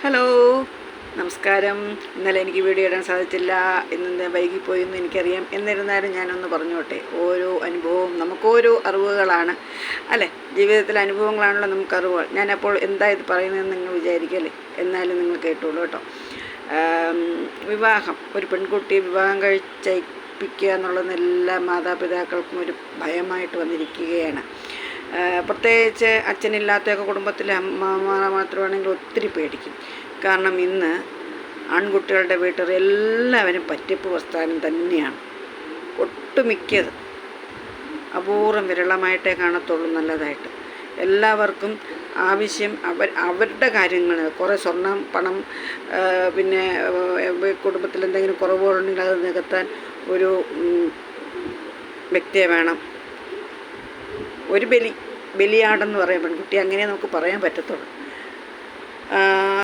Hello, നമസ്കാരം. ഇന്നലെ എനിക്ക് വീഡിയോ ഇടാൻ സാധിച്ചില്ല. ഇന്ന് വൈകിപ്പോയി എന്ന് എനിക്കറിയാം. എന്നിരുന്നാലും ഞാനൊന്ന് പറഞ്ഞോട്ടെ. ഓരോ അനുഭവവും നമുക്കോരോ അറിവുകളാണ് അല്ലേ? ജീവിതത്തിലെ അനുഭവങ്ങളാണല്ലോ നമുക്ക് അറിവുകൾ. ഞാനപ്പോൾ എന്താ ഇത് പറയുന്നതെന്ന് നിങ്ങൾ വിചാരിക്കല്ലേ? എന്നാലും നിങ്ങൾ കേട്ടോളൂ കേട്ടോ. വിവാഹം, ഒരു പെൺകുട്ടിയെ വിവാഹം കഴിച്ചയപ്പിക്കുക എന്നുള്ളത് എല്ലാ മാതാപിതാക്കൾക്കും ഒരു ഭയമായിട്ട് വന്നിരിക്കുകയാണ്. പ്രത്യേകിച്ച് അച്ഛനില്ലാത്തൊക്കെ കുടുംബത്തിലെ അമ്മമാർ മാത്രമാണെങ്കിൽ ഒത്തിരി പേടിക്കും. കാരണം ഇന്ന് ആൺകുട്ടികളുടെ വീട്ടിൽ എല്ലാവരും പറ്റിപ്പ് പ്രസ്ഥാനം തന്നെയാണ്. ഒട്ടുമിക്കത്, അപൂർവം വിരളമായിട്ടേ കാണത്തുള്ളൂ നല്ലതായിട്ട്. എല്ലാവർക്കും ആവശ്യം അവരുടെ കാര്യങ്ങൾ, കുറേ സ്വർണം, പണം, പിന്നെ കുടുംബത്തിൽ എന്തെങ്കിലും കുറവുകളുണ്ടെങ്കിൽ അത് നികത്താൻ ഒരു വ്യക്തിയെ വേണം. ഒരു ബലിയാടെന്ന് പറയാം പെൺകുട്ടി, അങ്ങനെ നമുക്ക് പറയാൻ പറ്റത്തുള്ളൂ.